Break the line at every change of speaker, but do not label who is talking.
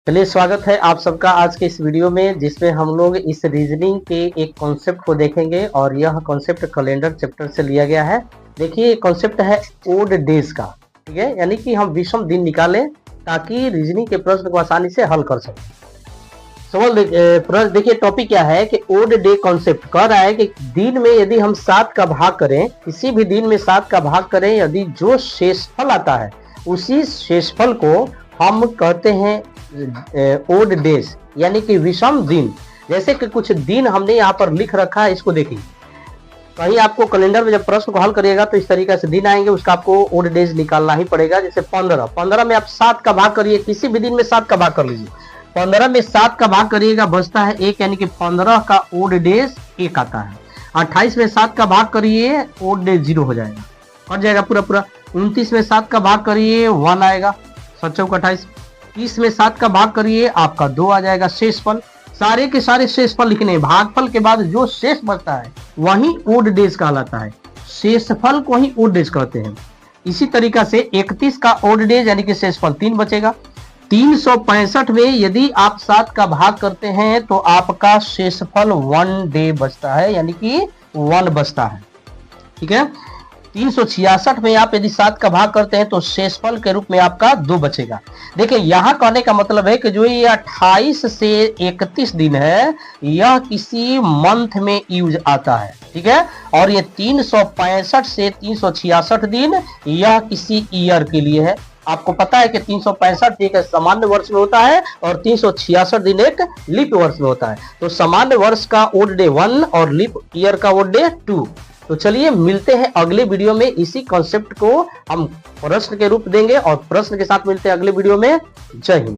चलिए, स्वागत है आप सबका आज के इस वीडियो में, जिसमें हम लोग इस रीजनिंग के एक कॉन्सेप्ट को देखेंगे और यह कॉन्सेप्ट कैलेंडर चैप्टर से लिया गया है। देखिए, कॉन्सेप्ट है ओड डेज का, ठीक है, यानी कि हम विषम दिन निकालें ताकि रीजनिंग के प्रश्न को आसानी से हल कर सकें। सवाल देखिए, टॉपिक क्या है कि ओड डे कॉन्सेप्ट कह रहा है कि दिन में यदि हम 7 का भाग करें, किसी भी दिन में 7 का भाग करें, यदि जो शेषफल आता है उसी शेषफल को हम कहते हैं ओड डेज, यानी कि विषम दिन। जैसे कि कुछ दिन हमने यहाँ पर लिख रखा है, इसको देखिए। कहीं आपको कैलेंडर में जब प्रश्न को हल करिएगा तो इस तरीके से दिन आएंगे, उसका आपको ओड डेज निकालना ही पड़ेगा। जैसे 15 में आप 7 का भाग करिए, किसी भी दिन में 7 का भाग कर लीजिए। 15 में 7 का भाग करिएगा, बचता है 1, यानी कि 15 का ओड डेज 1 आता है। 28 में 7 का भाग करिए, ओड डेज 0 हो जाएगा, कट जाएगा पूरा। 29 में 7 का भाग करिए, 1 आएगा, 7 × 28। 30 में 7 का भाग करिए, आपका 2 आ जाएगा। शेषफल, सारे के सारे शेषफल लिखने हैं। भागफल के बाद जो शेष बचता है वही ओड डेज कहलाता है। शेषफल को ही ओड डेज कहते हैं। इसी तरीका से 31 का ओड डेज, यानी कि शेषफल 3 बचेगा। 365 में यदि आप 7 का भाग करते हैं तो आपका शेषफल 1 डे बचता है, यानी कि 1 बचता है, ठीक है। 366 में आप यदि 7 का भाग करते हैं तो शेषफल के रूप में आपका 2 बचेगा। देखिए, यहां कहने का मतलब है कि जो ये 28 से 31 दिन है, यह किसी मंथ में यूज आता है, ठीक है। और ये 365 से 366 दिन, यह किसी ईयर के लिए है। आपको पता है कि 365 एक सामान्य वर्ष में होता है और 366 दिन एक लीप वर्ष में होता है। तो सामान्य वर्ष का ओड डे 1 और लीप ईयर का ओड डे 2। तो चलिए, मिलते हैं अगले वीडियो में। इसी कॉन्सेप्ट को हम प्रश्न के रूप देंगे और प्रश्न के साथ मिलते हैं अगले वीडियो में। जय हिंद।